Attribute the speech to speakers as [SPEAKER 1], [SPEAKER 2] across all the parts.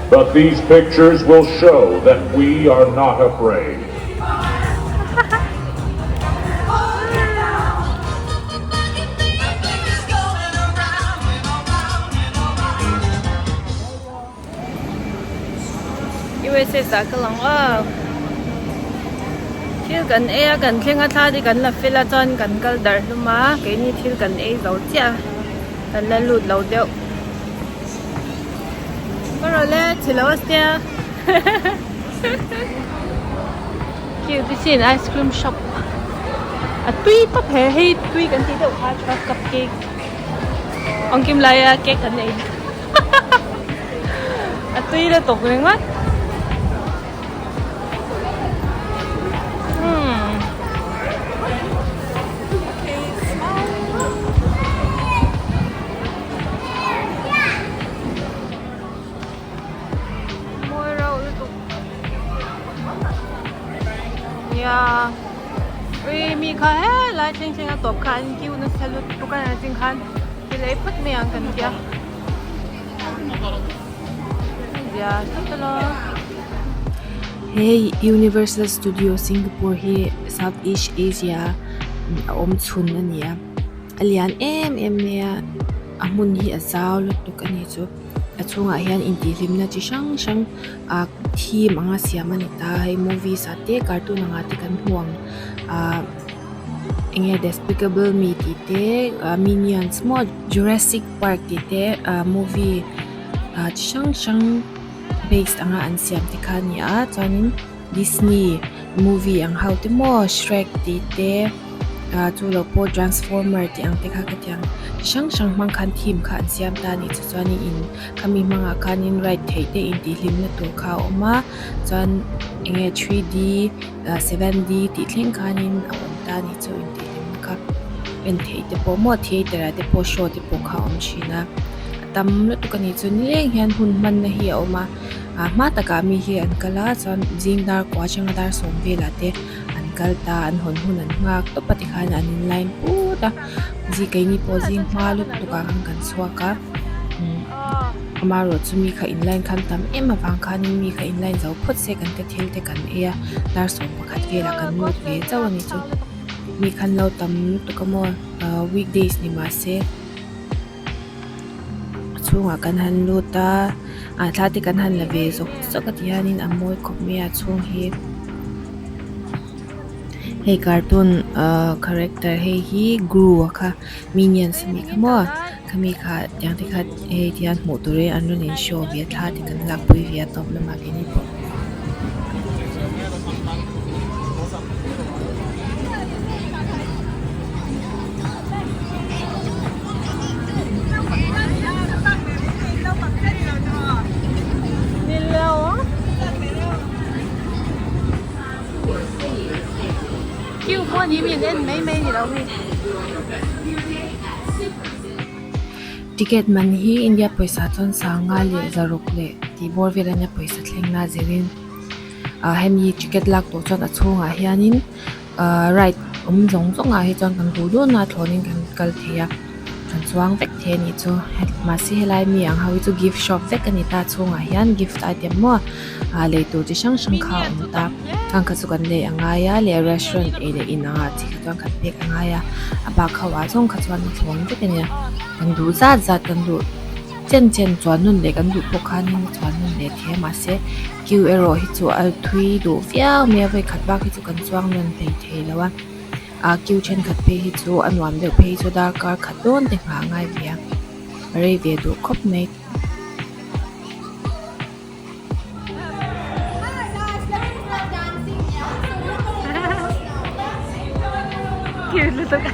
[SPEAKER 1] But these pictures will show that we are not afraid.
[SPEAKER 2] USA sa kalang thil kan kan thlenga tha di kan la fila chon kan kal dar luma ke ni thil kan zo chia kan la lut lo deu pero le chilos tia kiu ti sin ice cream shop a tui pa phe hei tui kan ti deu kha chwa cupcake ong kim la ya cake kan nei a tui le tok leng watมีค่ะหลายจริงๆตบคันคิวนะสลุดตุกันจริงคันที่เลยพัดไม่ยังกันเดียวสักตลอด
[SPEAKER 3] Hey Universal Studio Singapore hi Southeast Asia chun ania alian ne amun hi azaw lutuk ani chu achunga hian inti limna chi sang theme anga siamani ta hei movie sa te cartoon anga te kan huang Despicable Me ti te Minions mo Jurassic Park ti te movie chi sang based anga an siam ti khania chanin Disney movie ang how ti mo Shrek ti te chu lo po Transformer ti ang te kha ka tiang sang mang khan theme kha an siam ta ni chu chani in kami manga khanin right thei te in ti hlim na tur kha oma chan 3D 7D ti thleng khanin awam ta ni chu in ti hlim kha en thei te po mo thei te ra te po show te po kha om china tam la tu kani chu ni leng hian hun man na hi oma ma taka mi hi an kala chan jingdar kwa changa dar som vela te kalta an hon hun an ngak to pati khan an in line puta ji kai ni po jing ma lu tu ka kan suaka amaro chumi kha in line khan tam ema wang khan mi kha in line zo phot se kan te thil te kan e dar som pakhat vela kan mo ve chawani chu mi khan lo tam to ka mo weekdays ni ma se chunga kan han lu ta thati kan han la ve zo chakati hanin amoi khop me a chung hi hey cartoon character hey hi Gru kha Minions mi kamo kami kha yang te kha tian mo tore an rin show via tha ti kan lak pui via top la ma ke ni po ticket man hi India paisa chon sanga le zaruk le ti bor velanya paisa thlengna zerin hemi ticket lak to chon achunga hianin right zong a hi chon kan du na thlonin kan kal thia kan chuang vek the ni chu ma si helai mi ang hawi chu gift shop vek ani ta chunga hian gift item mo le tu chi sang kha ta kan ka chu kan le anga ya le restaurant e le ina chi ka kan pek anga ya aba khawa chong kha chuan thong te ne kan du za kan du chen chuan nun le kan du pokhanin chuan nun le the ma se q ero hi chu al thui du fiao me ve khat ba hi chu kan chuang nun thei lawa q chen khat pe hi chu anwam de pe chu dar kar khat don te nga ngai via re ve du khop nei
[SPEAKER 2] cute little guy.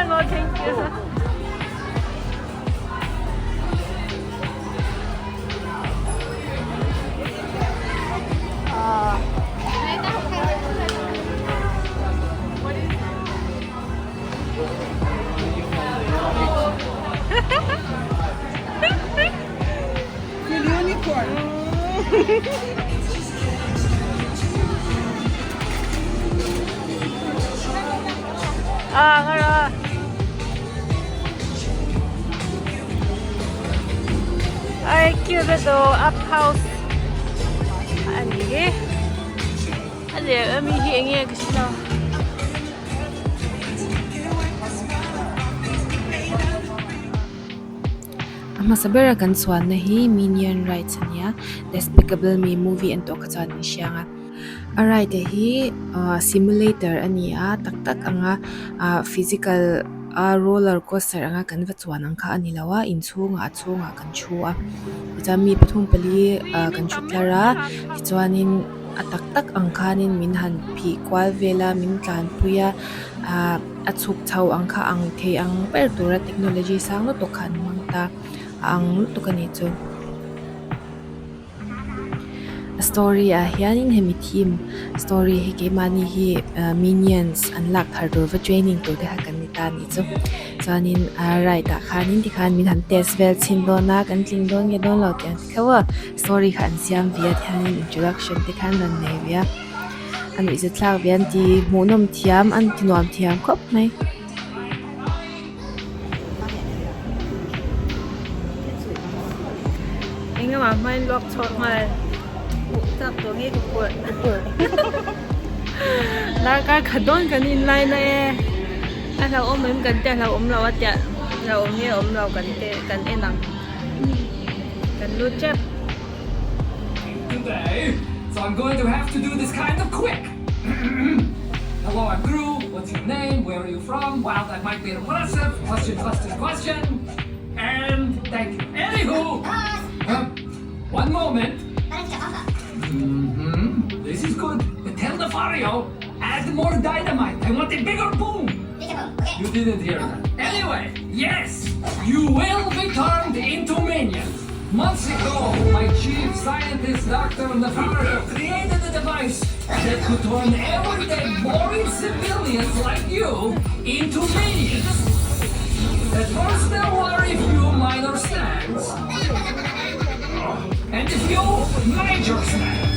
[SPEAKER 2] No, thank you. ngara ai kêu về đồ up house anh gì anh để ở mi hiện nghe cái gì đâu
[SPEAKER 3] Masabera kan chuan na hi Minion Rights ania Despicable Me movie an to ka chuan ni sianga alright hi simulator ania tak anga physical roller coaster anga kan va chuan ang kha ani lawa in chunga kan chua ta mi pathum pali kan chutlara chuanin tak ang khanin min han phi kwal vela min tlan puya a chuk chau ang kha ang the ang per tura technology sang no to khan mangta ang tukani chu story hianin hemi theme story hi ke mani hi minions unlock hardur va training to de hakan ni ta ni chu chanin right ta khanin ti khan min han test vel chin do na kan tling don ye don lo tian khawa story khan siam viet hianin introduction ti khan nan nei via an wi ze thlak vian ti munom thiam an tinuam thiam khop mai
[SPEAKER 2] Inga mà mai lọc chọn mà tậpตัวงี้ก็ปวดแล้วก็ขัดด้นกันอินไลน์นะถ้าเราอมเหมือนกันแต่เราอมเราว่าจะเราอมเนี่ยอมเรากันเตกันเอ็นังกันรู้เจ็บ
[SPEAKER 4] Today, so I'm going to have to do this kind of quick. Hello, I'm Gru. What's your name? Where are you from? Wow, that might be impressive. Question. And thank you. Anywho, one moment. This is good. But tell the Fario, add more dynamite. I want a bigger boom. You didn't hear that. Anyway, yes, you will be turned into minions. Months ago, my chief scientist, Dr. Nefario, created a device that could turn everyday boring civilians like you into minions. At first, there were a few minor snags, and a few major snags.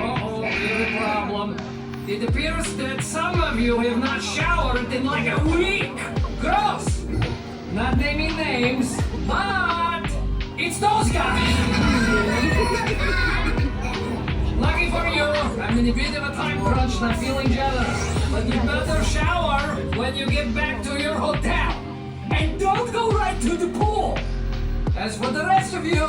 [SPEAKER 4] Uh-oh, we have a problem. It appears that some of you have not showered in like a week. Gross! Not naming names, but it's those guys! Lucky for you, I'm in a bit of a time crunch, not feeling jealous. But you better shower when you get back to your hotel. And don't go right to the pool! As for the rest of you,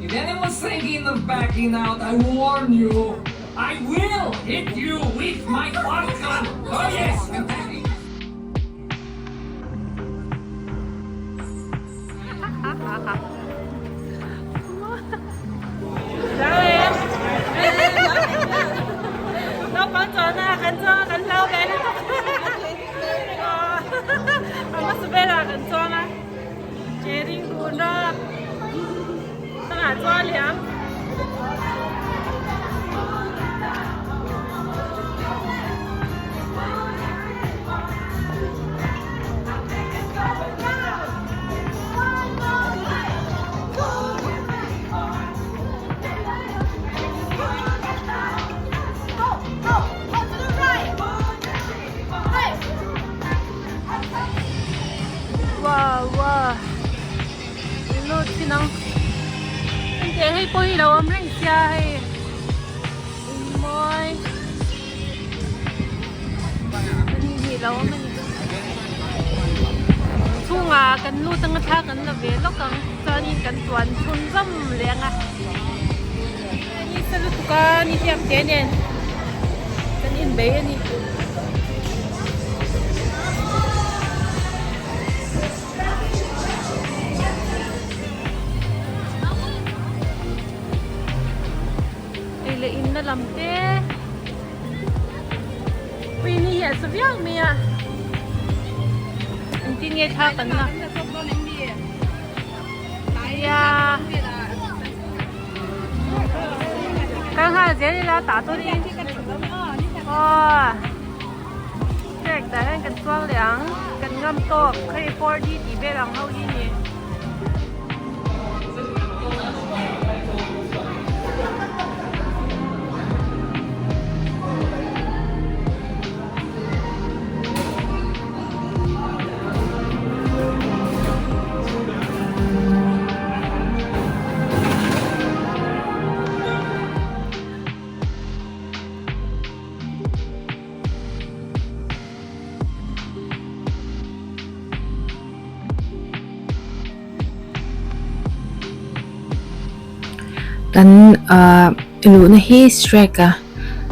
[SPEAKER 4] if anyone's thinking of backing out, I warn you, I will hit you with my fart gun! Oh yes, I'm happy!
[SPEAKER 2] Sao em? Nó có cho na kan lau cái đó. Mà sẽ về là kan cho na. Chế đi cuốn đó. Tao là cho liếm. Wow, nó thì nó để hay bôi đâu em răng xa hay môi mình gì đâu mình thu ngà cần lu tăng thang cần là về lúc cần cho nên cần tuần thun dâm liền àนี่สรุปก็นี่เทียมเจเนี่ยกันอินเบย์นี่in na lam te pi ni hi sa vyang mi a an tin nge tha kan na ya kan ha je ni la ta to niเด็กแต่ให้กันตัวเหลียงกันงำโตกเคยพอดีตีเบลังเฮาที่นี่
[SPEAKER 3] kan ilu na hi strike ka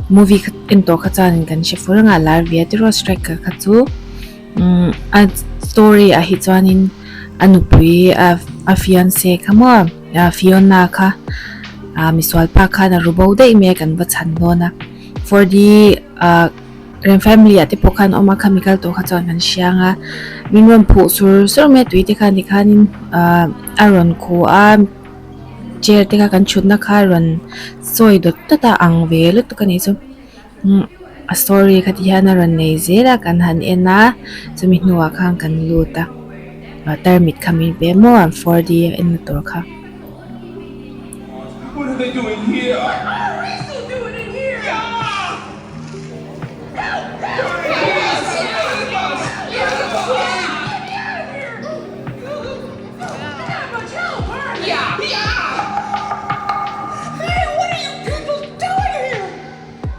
[SPEAKER 3] movie into ka chan kan shefur nga lar via tiro strike ka chu a story a hi chuanin anupui a fiance kamo Fiona kha miswal pa kha na rubo de me kan ba chan no na for the ren family ati pokan oma chemical to kha chuan kan sianga minron phu sur me tui te kha ni khanin aron ko a chair te kha kan chutna kha ron soi dot ta ang ve lu to kan isu a story kha ti hana ron nei zera kan han ena chumi nuwa khang kan luta termit khamin be mo for the in to kha
[SPEAKER 1] What are they doing here?
[SPEAKER 4] What are we still doing in here? Hey, what are you people doing here?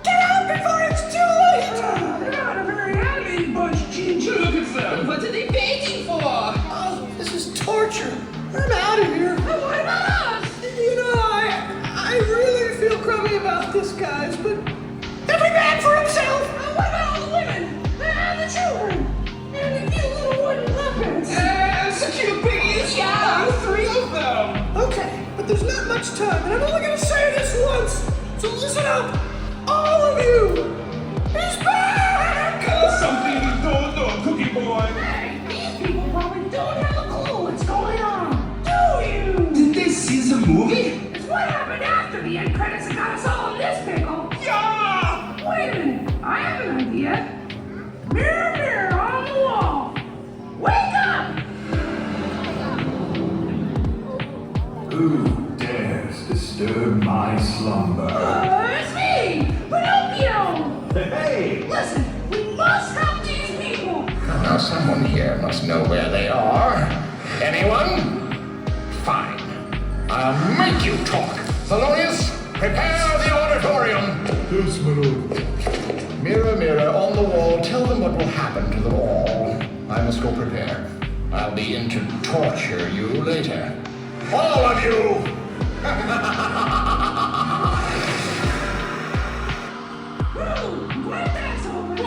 [SPEAKER 4] Get out before it's too late! They're not a very animated bunch, Ginger. Look at them. What are they waiting for? Oh, this is torture. I'm out of here. What about us? You know, I really feel crummy about this, guys, but every man for himself. What about all the women? And the children? And the cute little wooden puppets? And the cute piggies? Yeah, 3 of them. Okay, but there's not much time, and I'm only gonna say this once. So listen up, all of you. He's back!
[SPEAKER 1] Something you don't know, Cookie Boy.
[SPEAKER 4] Hey, these people probably don't have a clue what's going on. Do you? Did they see the movie? It's what happened after the end credits that got us all in this pickle.
[SPEAKER 1] Yeah!
[SPEAKER 4] Wait a minute, I have an idea. Mirror, mirror on the wall. Wake up!
[SPEAKER 5] Who dares disturb my slumber?
[SPEAKER 4] It's me, Pinocchio!
[SPEAKER 5] Hey!
[SPEAKER 4] Listen, we must help these people.
[SPEAKER 6] Now someone here must know where they are. Anyone? Fine. I'll make you talk. Thelonious, prepare the auditorium.
[SPEAKER 5] Yes, my lord.
[SPEAKER 6] Mirror, mirror on the wall, tell them what will happen to them all. I must go prepare. I'll be in to torture you later. All of you!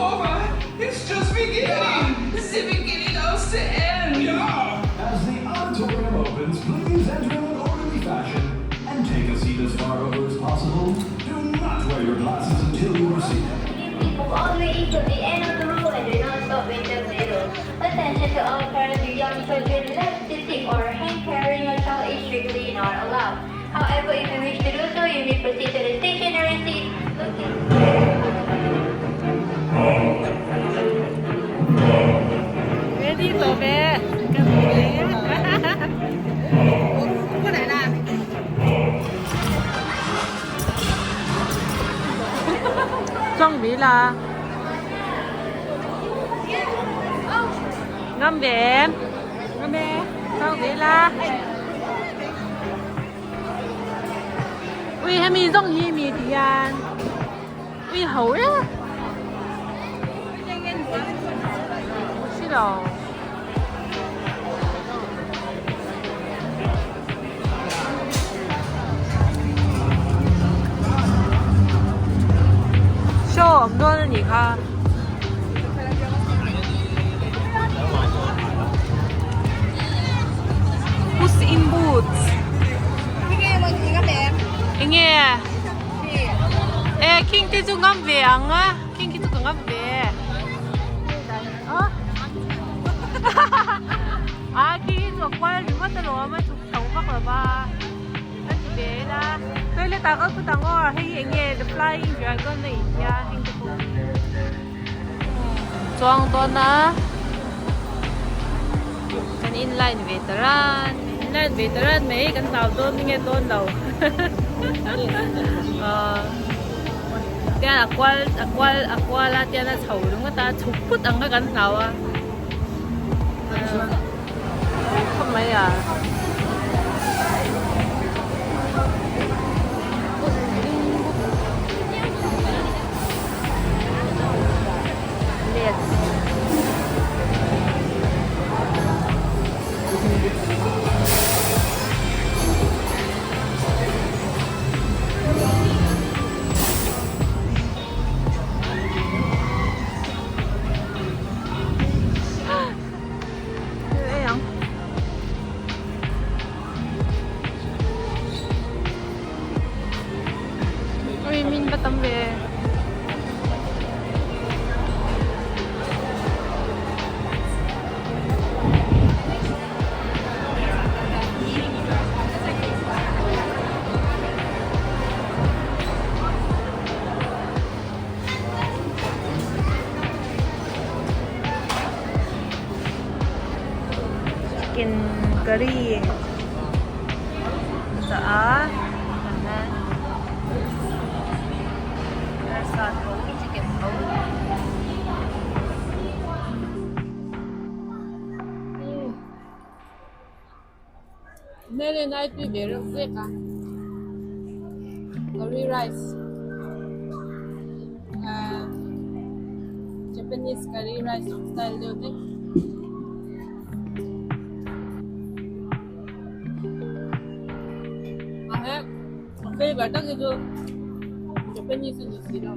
[SPEAKER 4] Over. It's just beginning. It's the beginning of the end.
[SPEAKER 1] Yeah!
[SPEAKER 5] As the auditorium opens, please enter in orderly fashion and take a seat as far over as possible. Do not wear your glasses until you are seated.
[SPEAKER 7] Move all the way to the end of the row and do not stop in the middle. Attention to all parents with young children, left sitting or hand carrying a child is strictly not allowed. However, if you wish to do so, you may proceed to the stationary seat.
[SPEAKER 2] ready to beกันเลยคนไหนล่ะจ้องบีลางำเบนจ้องบีลา喂，还没中意米的呀？喂，好呀。是的。show 我们多的你看。Puss in Boots。nghe king ti chu ngam ve anga king ki chu ngam ve ki chu kwal ni ma ta lo ma chu thau ba ba ba ta ti ve la toi le ta ka ku ta ngor hei nge the flying dragon nei ya hing tu chuang to na kan inline veteran mấy kan tàu tôn nghe tôn đầu tiyan aqua la tiyan na chau đúng ta chụp phút ang cái kan tàu à không mấy à กะหรี่จะนะซาโตมิจิเกะโตNere night we bear seka curry rice Japanese curry rice style de hote ahe favorite है जो Japanese है जिसकी ना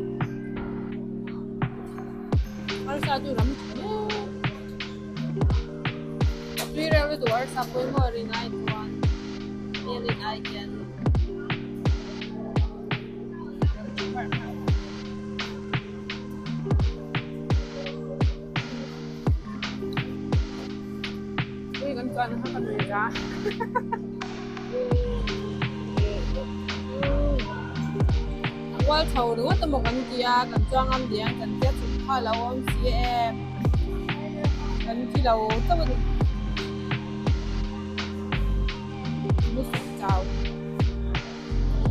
[SPEAKER 2] और साथ ही रम we really do our support more in night one really I can we can try to have a mirrorว่าเขาหรือว่าตะมกันเกียกันจ้างอันเดียงกันเทียบสุดท้ายแล้วอัน CM กันที่เราต้องรู้สึกเจ้า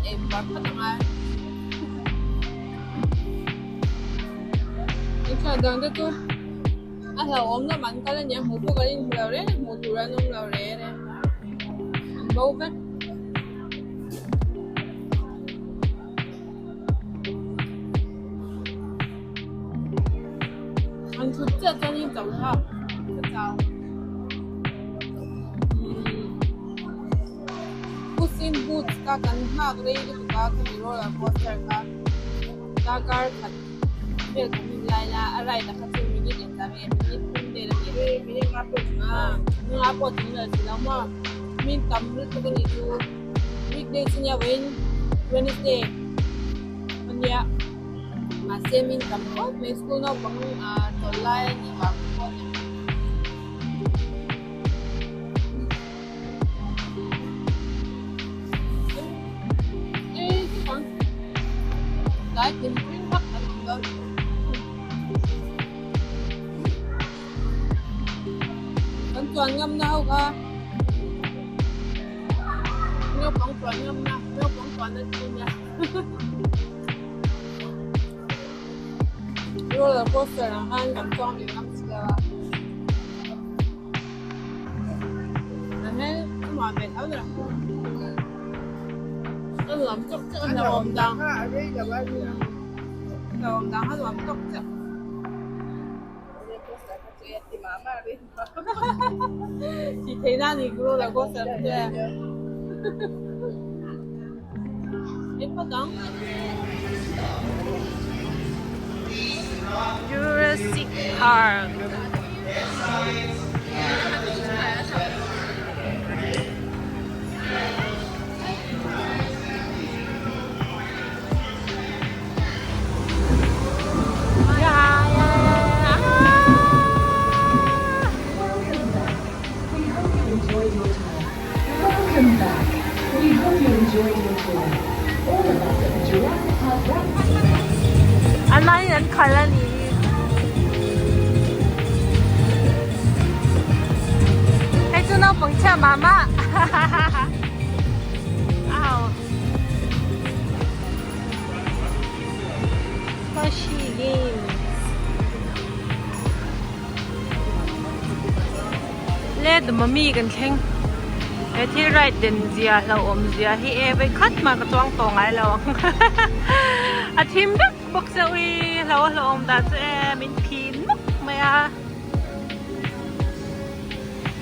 [SPEAKER 2] เอ็มวัดพัฒนาอีกอย่างเดียวก็เราอมน้ำมันกันแล้วเนี่ยหมูพวกกันยิ่งเราเลยหมูตัวนั้นเราเลยเนี่ยบ้าไหมมันชุดเจ้าเจ้านี่เจ้าชอบเจ้าPusin boots ka kan hak rei lu ka kan roller coaster ka dagar khat bel kan lai la arai la khat mi ni den ta me ni pun de la ni nga po tin la si la ma min tam lu ko ni tu weekday sinya Wednesday mania ma se min tam ko me school no bang to lai ni ba ko lại tìm kiếm bắt thành công con chuồn ngâm đâu cơ nhóc con chuồn ngâm nha nhóc con chuồn lên trên nha roller coaster là hai con chuồn thì năm giờ là hết mọi việc áo rồi nó làm chút chứ anh đâu ôm đằng đâu ôm đằng hết làm chút chứ chị thấy ra thì cô là cô sợ chứ em có đóng Jurassic Park
[SPEAKER 8] Welcome back. We hope you enjoyed your tour. All of us at the Jurassic Park Ride.
[SPEAKER 2] อันนั้นยันคันละนี้ให้จุนเอาปังเชื่อมาม่าอ้าวก็ชีกินเล่ดมามีกันแข่งไอ้ที่ไรเด่นเสียเราอมเสียที่ไปคัดมากระจ้องตรงไงเราอาทิมดึกบอกเสียวีเราอมแต่จะมินพีนมุกไหมอะ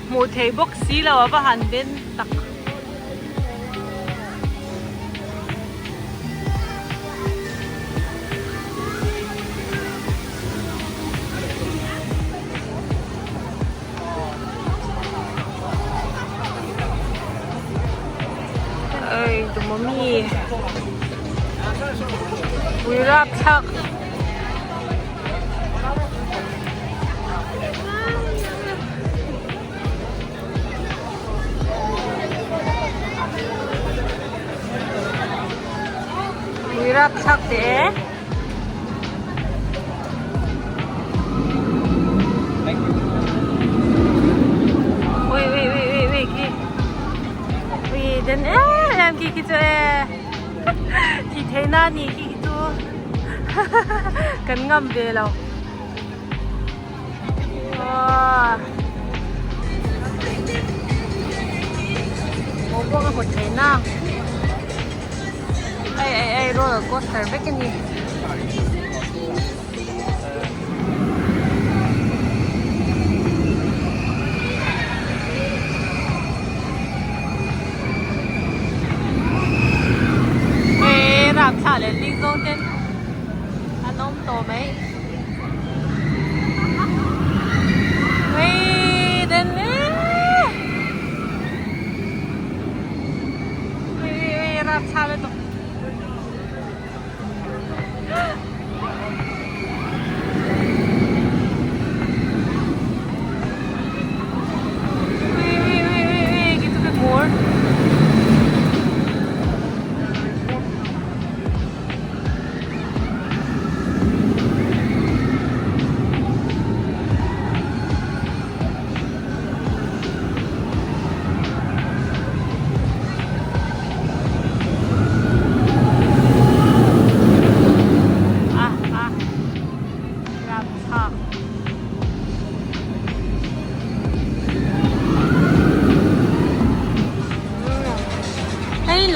[SPEAKER 2] หมูเทบอกสีเราว่าหันเป็นตักตัวมัมมี่วิราบชักวิราบชักเด้โอ้ย
[SPEAKER 3] na ni ito. Kan ngam về lâu. Một con một thế nào. Ai roller coaster biết cái gì. Làm sao để liên vô trên anh ôm tổ mấy vì đến vì làm sao để tổ vì gitu cái more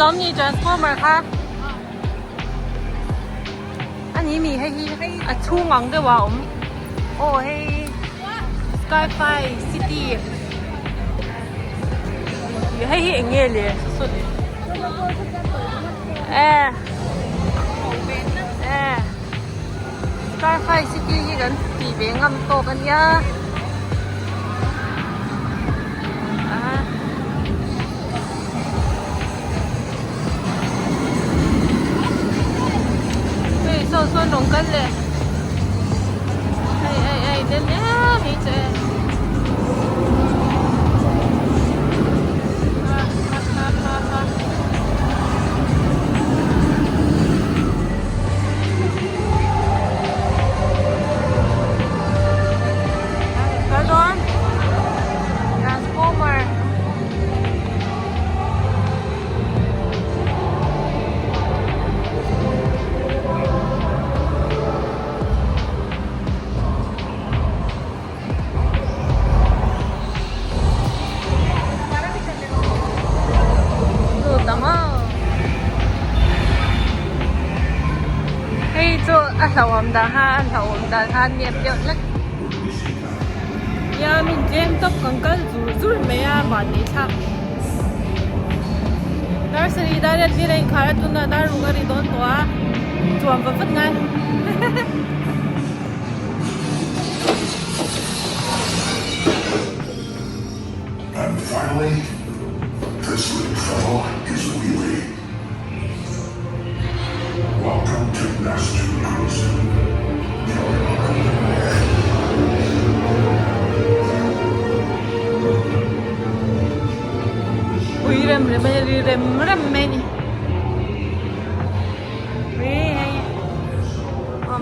[SPEAKER 3] ล้อมนี่ transformer ค่ะอันนี้มีให้ชูงงด้วยว่าโอ้ให้ Skyfly City อยู่ให้เองเงี้ยเลยสุดSkyfly City ยี่กันปีเบงำโตกันเยอะส่วนลงกันเลยเดี๋ยวนี้มีเจPardon? Transformer. Anh thầu hồng đàn ha niệm điệu lắc ya mình jem tóc còn có rủ mấy bạn đi chắc dar seri dar đi đây khai tu na dar runga đi đón toa chuan vật vật ngay
[SPEAKER 5] And finally, this little fellow is Wheelie. Welcome to Master Cruiser.
[SPEAKER 3] rem meni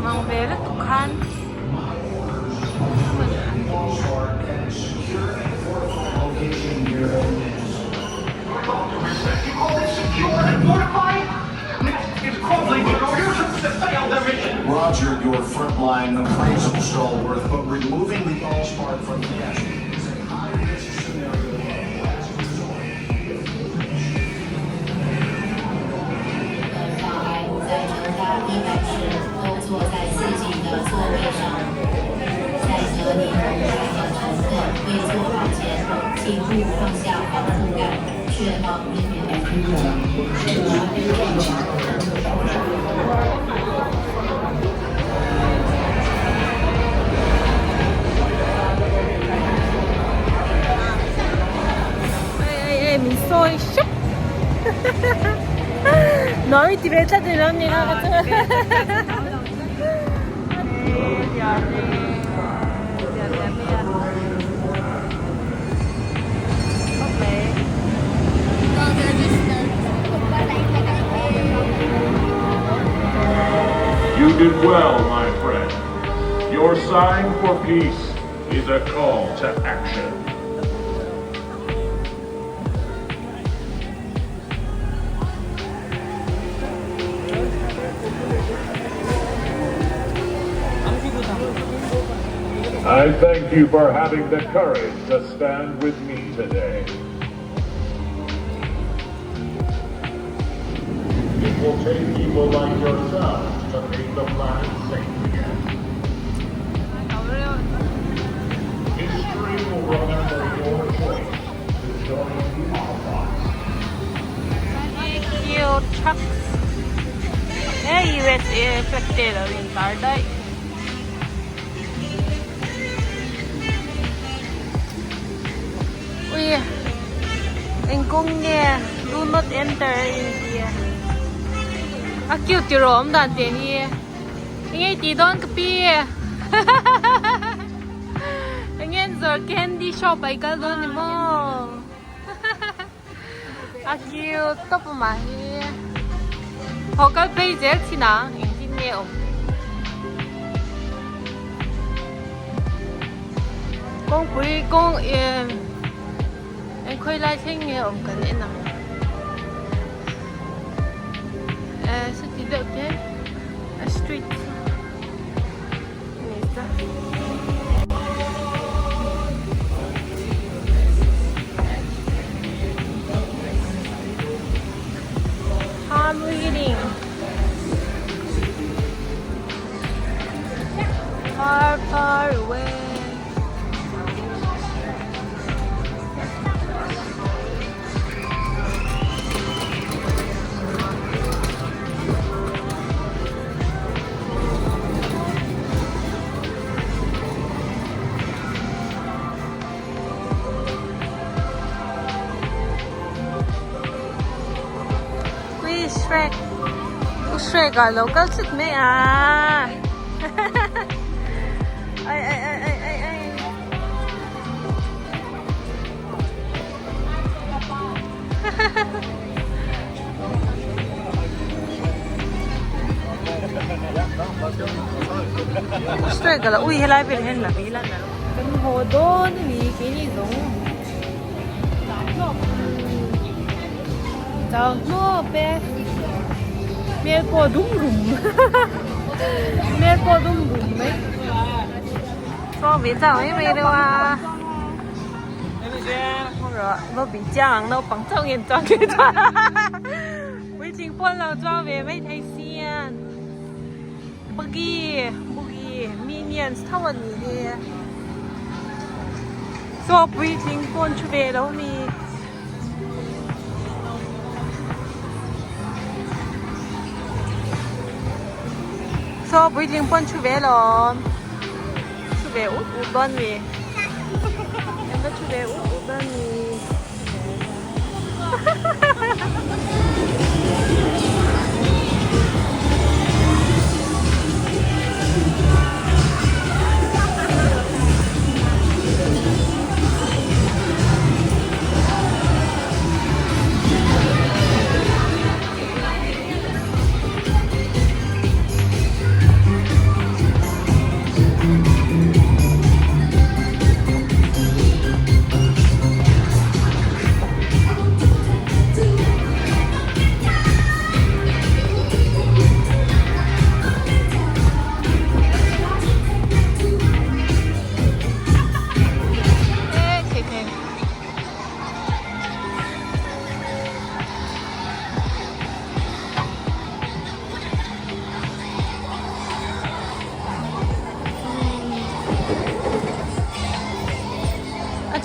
[SPEAKER 3] mang về rất tục khăn
[SPEAKER 5] Roger, your frontline appraisal stalwart, but removing the Allspark from the nest is a high-risk scenario.
[SPEAKER 9] 在乘搭100时都坐在自己的座位上。在和你同台的乘客未坐好前，请勿放下防护杆，确保人员安全。
[SPEAKER 3] mình sôi ship nói thì bé chắc thì nó như nào chứ
[SPEAKER 1] You did well, my friend. Your sign for peace is a call to action. I thank you for having the courage to stand with me today. It will take people like yourself to make the planet safe again. History will remember your choice to join the Autobots.
[SPEAKER 2] Cute trucks. USA affected in Cardai. Ui, anh cũng nghe do not enter India. Cute thì rồi ông đoàn tiền đi. Anh ấy tí đón cái bia. Anh ấy rồi candy shop ấy cả luôn đi mò. Cute top mà hi. Họ có bây giờ thì nào, anh tin nghe ông. Con quý con anh khơi lại thấy nghe ông cần em nào. Sao thì được thế? Street. I'm reading. Far, far away. Shrek. Shrek are local sit me ah. Ay. Shrek là ui hay lại bên hen là bí lan là cái hồ đôn vì cái gì giống chào nó bé mẹ cô đúng rùng mẹ cô đúng rùng đấy có biết sao ấy mẹ đâu à rồi nó bị chàng nó bằng trong hiện trạng cái đó với chính quân là cho về mấy thầy xiên buggy minions thaoวันนี้เนี่ยso với chính quân cho về đâu mi so với chính quân cho về rồi cho về út đơn vì em đã cho về út đơn vì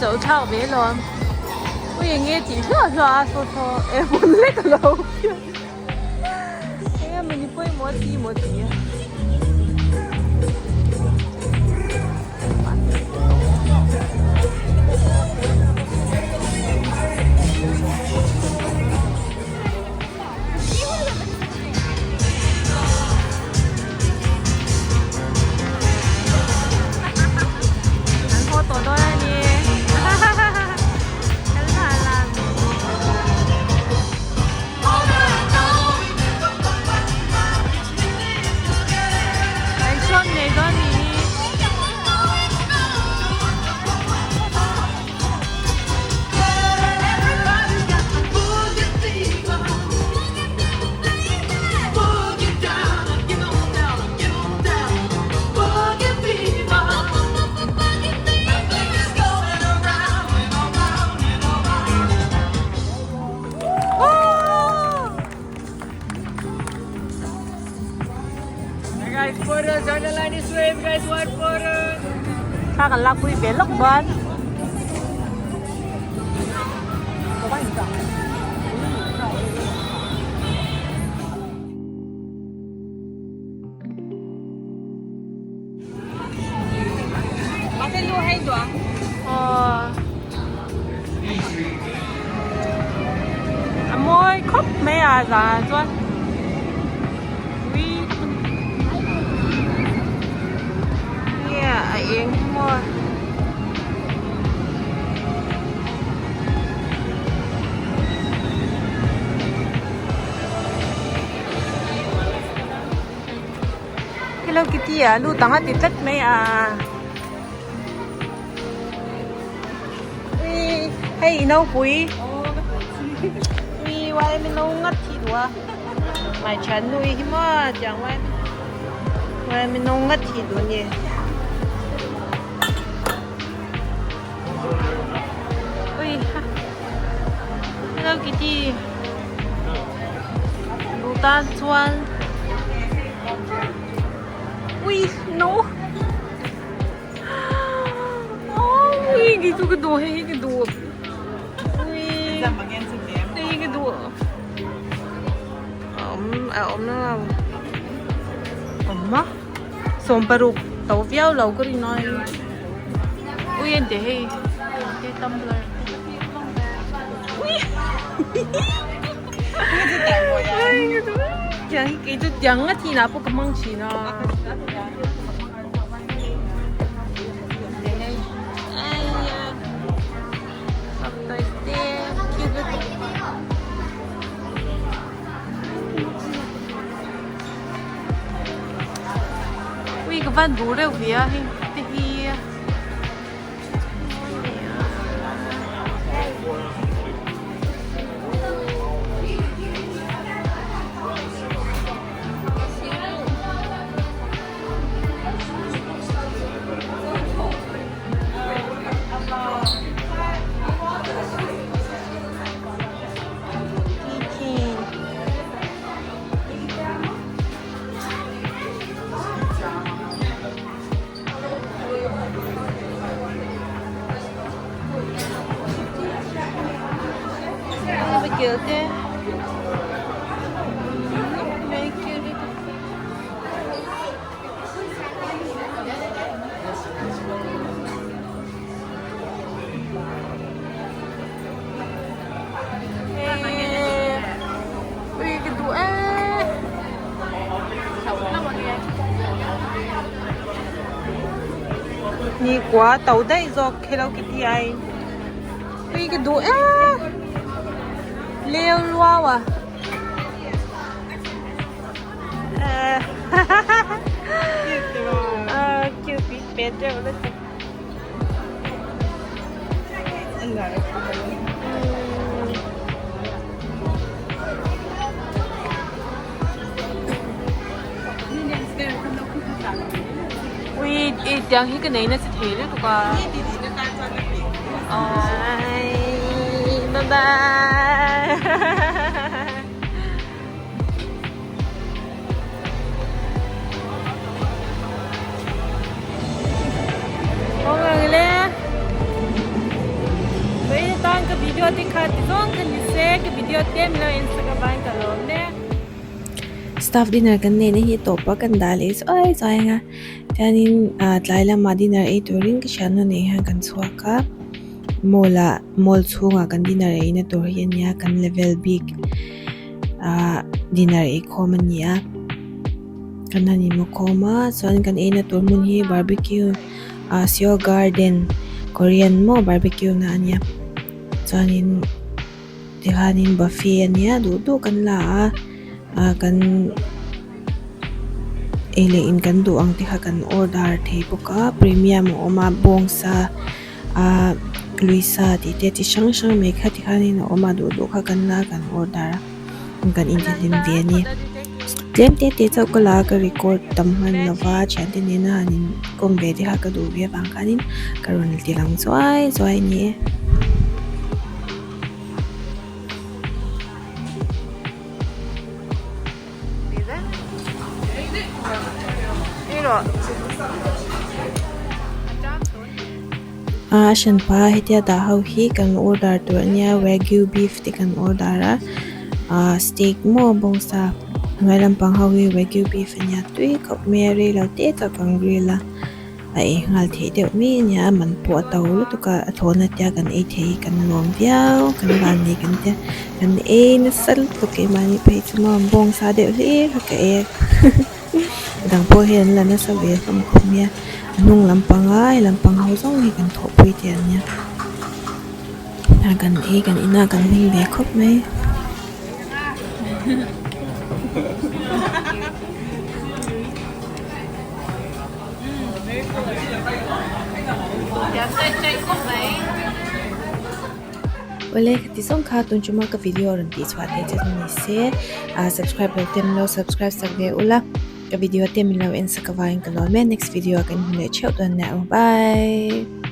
[SPEAKER 2] 走超别了，我也nghe chỉ rõ rõ so em muốn lấy cái lâu, em mình đi một tí. this way if you guys want photo.
[SPEAKER 3] ถ้ากันรักคุยเปลี่ยนล็อกบ้าน
[SPEAKER 2] Có thể lưu hay được.
[SPEAKER 3] มวยครบไม่อาจารย์จ้ะวิเนี่ยเองหมดHello Kitty à, lu tặng hết tít mấy à. Hey, nấu quý. Vì vậy mình nấu ngắt thịt quá. Mày chán nuôi chứ mà chẳng vậy. Vậy mình nấu ngắt thịt luôn nhỉ. Ui. Hello Kitty. Lu ta chuan. Ui, no. Ui, cái đồ hay cái đồ. Ui. Đây cái đồ. Ổm nó. Ổm á. Sôm paruk tàu véo lâu cái nói. Ui, anh để hay. Cái tumbler. Ui. Cái đồ chẳng á thì nào có cái măng chỉ nào. Ui, cái van đủ đâu phía hình thì kiểu thế. Mấy kiểu đi. Ui cái đồ Nhị quá tàu đây do Hello Kitty ai. Ui cái đồ Leo loa à. Cupid better let's see. Ui, tiếng hi cái này nó sẽ thế đấy tụi con. Bye bye. Mọi người lên. Bây giờ tao cái video thì khá thì xong cái share cái video thêm là Instagram cả rồi nè. Staff dinner kan ne hi to pa kan dali oi zainga tanin tlaila ma dinner e turing ka chano ne ha kan chuaka mall chunga kan dinner e na tur hian ya kan level big dinner e common ya kan ani mo koma chuan kan e na tur mun hi barbecue Seo Garden Korean mo barbecue na anya chuanin tihanin buffet ania du kan la kan in kan du ang tiha kan order thei poka premium oma bongsa Luisa ti te ti sang me kha ti khanin oma du kha kan la kan order kan intelin ve ni tlem te chau ka la ka record tam han lova chante ne na hanin kom ve ti ha ka du ve bang kanin karon ti lang zoi ni 이거 ฉันพาให้เดียดาเฮาฮีกันออเดอร์ตัวเนี้ย Wagyu beef ที่กันออเดอร์สเต็กหม้อบงซาไม่ลำพังเฮาฮี Wagyu beef เนี่ยตุ้ยกับเมรีแล้วเตะกับกังกรีละไอ้งานที่เดี๋ยวมีเนี่ยมันปวดเตาแล้วตุกะทนเดียกันไอ้เทกันรวมเดียวกันบานนี้กันเดียกันเองนะสัลตุกไอ้มันไปสมองบงซาเดี๋ยวนี้ก็เองดังพอเห็นแล้วนะสวีคำคมเนี่ยนุ่งลำปังไอ้ลำปังเฮาส่งให้กันทบไปเดียเนี่ยหน้ากันเองกันอีหน้ากันวิ่งแบกครบไหมวันเล็กที่ส่งข่าวตุนจุมากับวิดีโอรันตีสวัสดีจะมีเสียsubscribe เราเต็มแล้ว subscribe สักเดียวละกับวิดีโอเต็มแล้วเอ็นสักวันกันแล้วแม่ next video กันเลยเชื่อตัวเนี่ยบาย